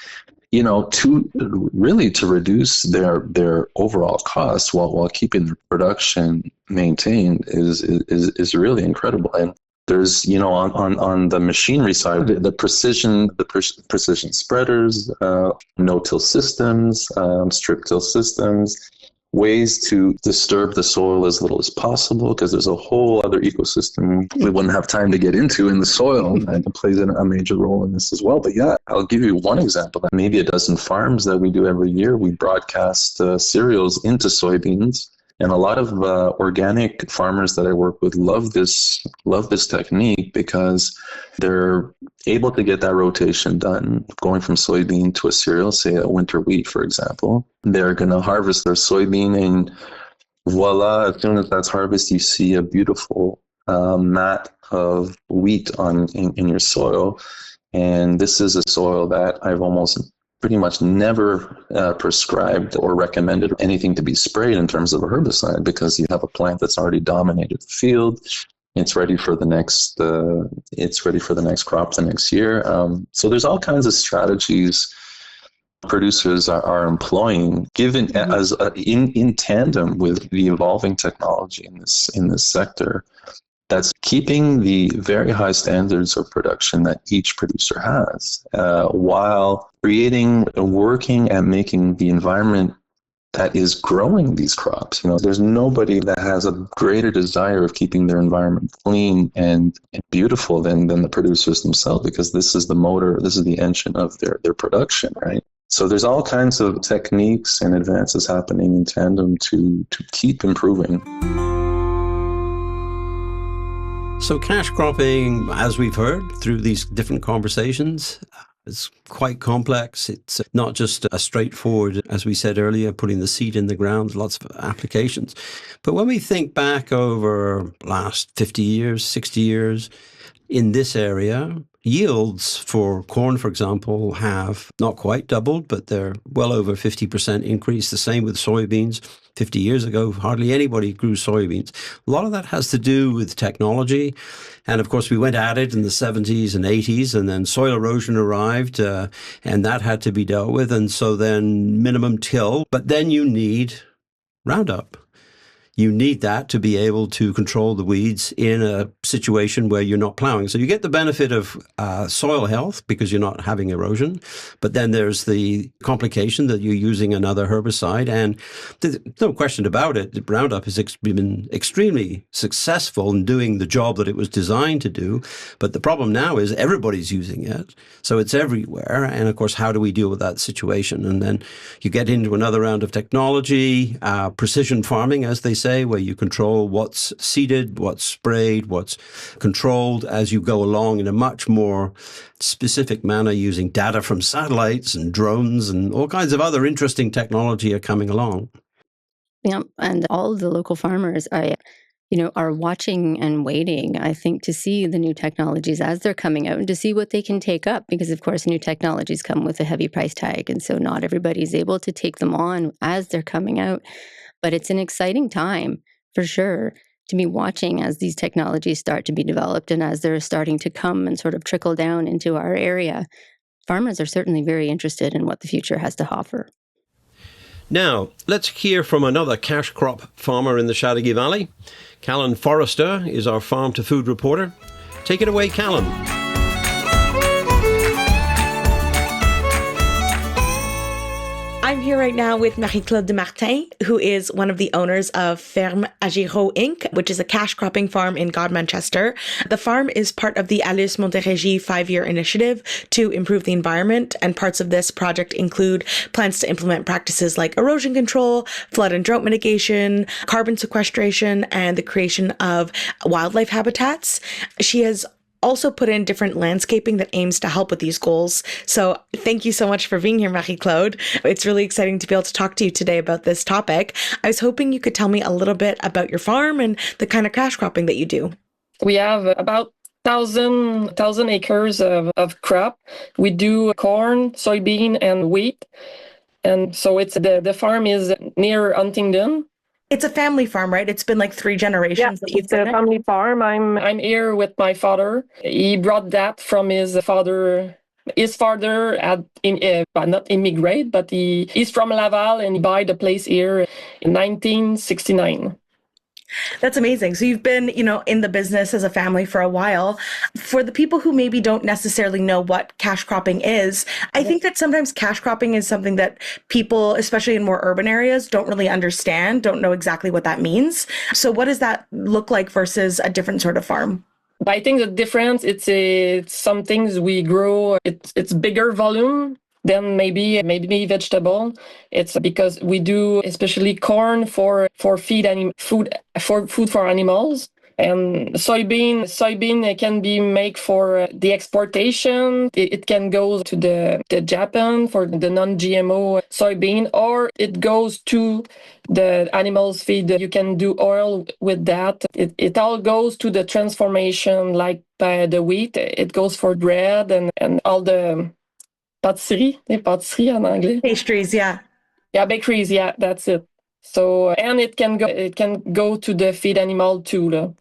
[SPEAKER 8] to reduce their overall costs while keeping their production maintained is really incredible. And there's on the machinery side, the precision spreaders, no-till systems, strip-till systems, ways to disturb the soil as little as possible, because there's a whole other ecosystem we wouldn't have time to get into in the soil, and it plays a major role in this as well. But yeah, I'll give you one example. Maybe a dozen farms that we do every year, we broadcast cereals into soybeans, and a lot of organic farmers that I work with love this technique, because they're able to get that rotation done, going from soybean to a cereal, say a winter wheat, for example. They're going to harvest their soybean, and voila, as soon as that's harvested, you see a beautiful mat of wheat in your soil. And this is a soil that I've almost pretty much never prescribed or recommended anything to be sprayed in terms of a herbicide, because you have a plant that's already dominated the field. It's ready for the next crop the next year. So there's all kinds of strategies producers are employing, given as in tandem with the evolving technology in this sector, that's keeping the very high standards of production that each producer has, while working at making the environment that is growing these crops. There's nobody that has a greater desire of keeping their environment clean and beautiful than the producers themselves, because this is the motor, this is the engine of their production, right? So there's all kinds of techniques and advances happening in tandem to keep improving.
[SPEAKER 3] So cash cropping, as we've heard through these different conversations, is quite complex. It's not just a straightforward, as we said earlier, putting the seed in the ground, lots of applications. But when we think back over last 50 years, 60 years in this area, yields for corn, for example, have not quite doubled, but they're well over 50% increase. The same with soybeans. 50 years ago, hardly anybody grew soybeans. A lot of that has to do with technology. And of course, we went at it in the 70s and 80s, and then soil erosion arrived, and that had to be dealt with. And so then minimum till, but then you need Roundup. You need that to be able to control the weeds in a situation where you're not plowing. So you get the benefit of soil health because you're not having erosion. But then there's the complication that you're using another herbicide. And there's no question about it, Roundup has been extremely successful in doing the job that it was designed to do. But the problem now is everybody's using it. So it's everywhere. And of course, how do we deal with that situation? And then you get into another round of technology, precision farming, as they say, where you control what's seeded, what's sprayed, what's controlled as you go along in a much more specific manner using data from satellites and drones, and all kinds of other interesting technology are coming along.
[SPEAKER 5] Yeah, and all of the local farmers are watching and waiting, I think, to see the new technologies as they're coming out and to see what they can take up, because of course new technologies come with a heavy price tag, and so not everybody's able to take them on as they're coming out. But it's an exciting time, for sure, to be watching as these technologies start to be developed and as they're starting to come and sort of trickle down into our area. Farmers are certainly very interested in what the future has to offer.
[SPEAKER 3] Now, let's hear from another cash crop farmer in the Chateauguay Valley. Callan Forrester is our farm to food reporter. Take it away, Callan.
[SPEAKER 9] I'm here right now with Marie-Claude de Martin, who is one of the owners of Ferme Agiro Inc., which is a cash cropping farm in Godmanchester. The farm is part of the Alus Montérégie 5-year initiative to improve the environment, and parts of this project include plans to implement practices like erosion control, flood and drought mitigation, carbon sequestration, and the creation of wildlife habitats. She has also put in different landscaping that aims to help with these goals. So thank you so much for being here, Marie-Claude. It's really exciting to be able to talk to you today about this topic. I was hoping you could tell me a little bit about your farm and the kind of cash cropping that you do.
[SPEAKER 10] We have about 1,000 acres of crop. We do corn, soybean, and wheat. And so it's the farm is near Huntingdon.
[SPEAKER 9] It's a family farm, right? It's been like 3 generations that you've
[SPEAKER 10] it's a
[SPEAKER 9] been
[SPEAKER 10] family farm. I'm here with my father. He brought that from his father. His father not immigrate, but he's from Laval and he bought the place here in 1969.
[SPEAKER 9] That's amazing. So you've been, in the business as a family for a while. For the people who maybe don't necessarily know what cash cropping is, I think that sometimes cash cropping is something that people, especially in more urban areas, don't really understand, don't know exactly what that means. So what does that look like versus a different sort of farm?
[SPEAKER 10] I think the difference, it's some things we grow, it's bigger volume than maybe vegetable. It's because we do especially corn for food for animals, and soybean can be made for the exportation. It can go to the Japan for the non-GMO soybean, or it goes to the animals feed. You can do oil with that. It all goes to the transformation, like the wheat. It goes for bread and all the pâtisserie en anglais.
[SPEAKER 9] Pastries, yeah.
[SPEAKER 10] Yeah, bakeries, yeah, that's it. So, and it can go to the feed animal too. Though.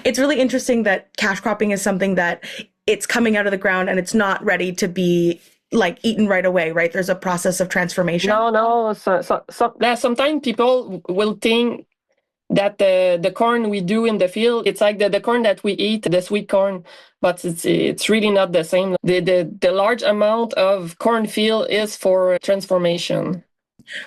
[SPEAKER 9] It's really interesting that cash cropping is something that it's coming out of the ground and it's not ready to be like eaten right away, right? There's a process of transformation.
[SPEAKER 10] No. Sometimes people will think that the corn we do in the field, it's like the corn that we eat, the sweet corn, but it's really not the same. The large amount of cornfield is for transformation.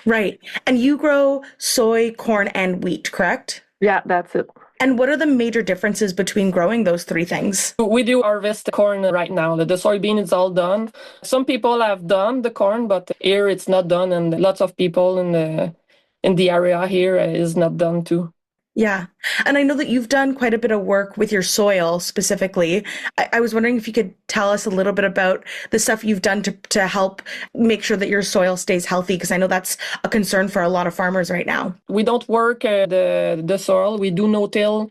[SPEAKER 9] Right. And you grow soy, corn, and wheat, correct?
[SPEAKER 10] Yeah, that's it.
[SPEAKER 9] And what are the major differences between growing those 3 things?
[SPEAKER 10] We do harvest corn right now. The soybean is all done. Some people have done the corn, but here it's not done, and lots of people in the area here is not done too.
[SPEAKER 9] Yeah. And I know that you've done quite a bit of work with your soil specifically. I was wondering if you could tell us a little bit about the stuff you've done to help make sure that your soil stays healthy, because I know that's a concern for a lot of farmers right now.
[SPEAKER 10] We don't work the soil. We do no-till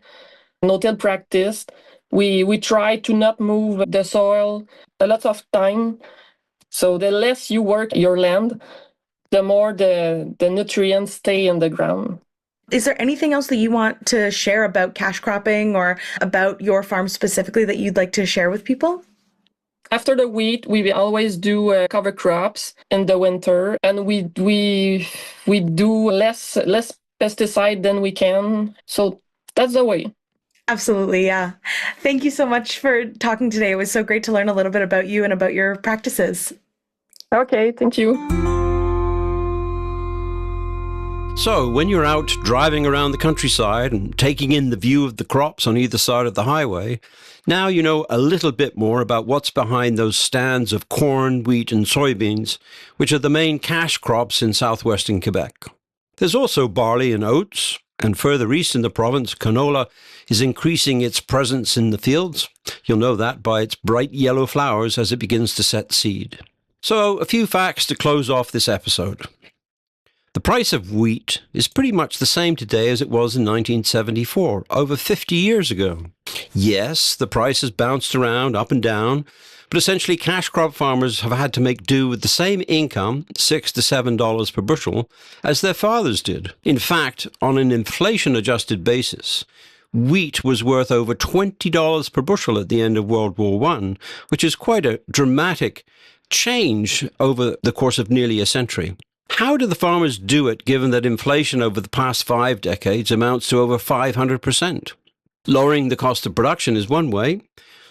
[SPEAKER 10] practice. We try to not move the soil a lot of time. So the less you work your land, the more the nutrients stay in the ground.
[SPEAKER 9] Is there anything else that you want to share about cash cropping or about your farm specifically that you'd like to share with people?
[SPEAKER 10] After the wheat, we always do cover crops in the winter, and we do less pesticide than we can. So that's the way.
[SPEAKER 9] Absolutely, yeah. Thank you so much for talking today. It was so great to learn a little bit about you and about your practices.
[SPEAKER 10] Okay, thank you.
[SPEAKER 3] So, when you're out driving around the countryside and taking in the view of the crops on either side of the highway, now you know a little bit more about what's behind those stands of corn, wheat and soybeans, which are the main cash crops in southwestern Quebec. There's also barley and oats, and further east in the province, canola is increasing its presence in the fields. You'll know that by its bright yellow flowers as it begins to set seed. So, a few facts to close off this episode. The price of wheat is pretty much the same today as it was in 1974, over 50 years ago. Yes, the price has bounced around up and down, but essentially cash crop farmers have had to make do with the same income, $6 to $7 per bushel, as their fathers did. In fact, on an inflation-adjusted basis, wheat was worth over $20 per bushel at the end of World War I, which is quite a dramatic change over the course of nearly a century. How do the farmers do it, given that inflation over the past 5 decades amounts to over 500%? Lowering the cost of production is one way,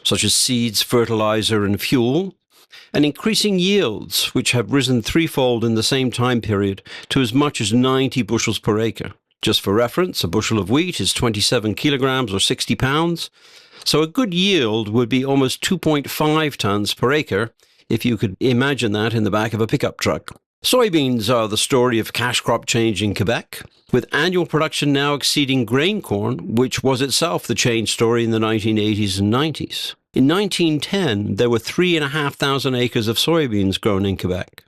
[SPEAKER 3] such as seeds, fertilizer, and fuel. and increasing yields, which have risen threefold in the same time period to as much as 90 bushels per acre. Just for reference, a bushel of wheat is 27 kilograms or 60 pounds, so a good yield would be almost 2.5 tons per acre, if you could imagine that in the back of a pickup truck. Soybeans are the story of cash crop change in Quebec, with annual production now exceeding grain corn, which was itself the change story in the 1980s and 90s. In 1910, there were 3,500 acres of soybeans grown in Quebec.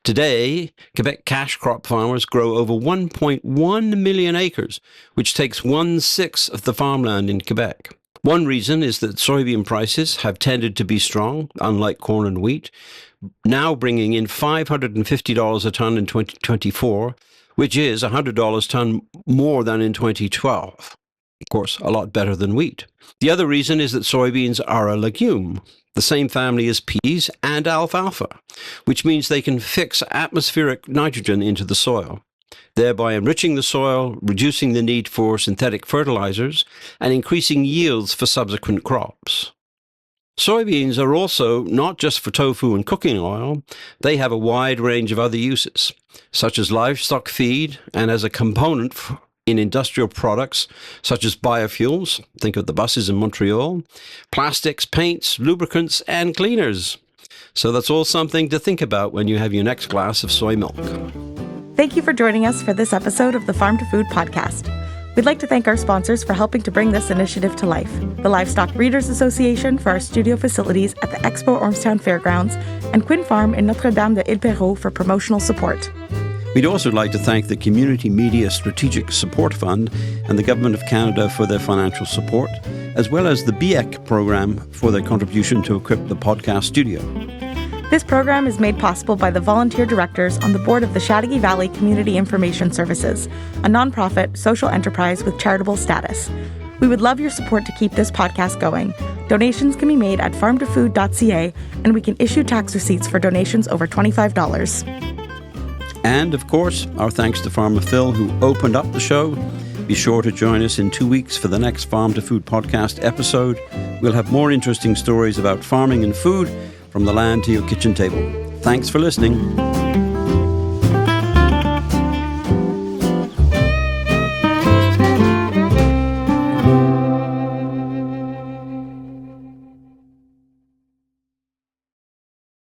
[SPEAKER 3] Today, Quebec cash crop farmers grow over 1.1 million acres, which takes 1/6 of the farmland in Quebec. One reason is that soybean prices have tended to be strong, unlike corn and wheat, now bringing in $550 a ton in 2024, which is $100 a ton more than in 2012. Of course, a lot better than wheat. The other reason is that soybeans are a legume, the same family as peas and alfalfa, which means they can fix atmospheric nitrogen into the soil, thereby enriching the soil, reducing the need for synthetic fertilizers, and increasing yields for subsequent crops. Soybeans are also not just for tofu and cooking oil. They have a wide range of other uses, such as livestock feed and as a component in industrial products such as biofuels, think of the buses in Montreal, plastics, paints, lubricants, and cleaners. So that's all something to think about when you have your next glass of soy milk.
[SPEAKER 9] Thank you for joining us for this episode of the Farm to Food podcast. We'd like to thank our sponsors for helping to bring this initiative to life, the Livestock Breeders Association for our studio facilities at the Expo Ormstown Fairgrounds, and Quinn Farm in Notre-Dame de Ile-Perrot for promotional support.
[SPEAKER 3] We'd also like to thank the Community Media Strategic Support Fund and the Government of Canada for their financial support, as well as the BEC program for their contribution to equip the podcast studio.
[SPEAKER 9] This program is made possible by the volunteer directors on the board of the Chateauguay Valley Community Information Services, a nonprofit social enterprise with charitable status. We would love your support to keep this podcast going. Donations can be made at farmtofood.ca, and we can issue tax receipts for donations over $25.
[SPEAKER 3] And, of course, our thanks to Farmer Phil, who opened up the show. Be sure to join us in 2 weeks for the next Farm to Food podcast episode. We'll have more interesting stories about farming and food from the land to your kitchen table. Thanks for listening.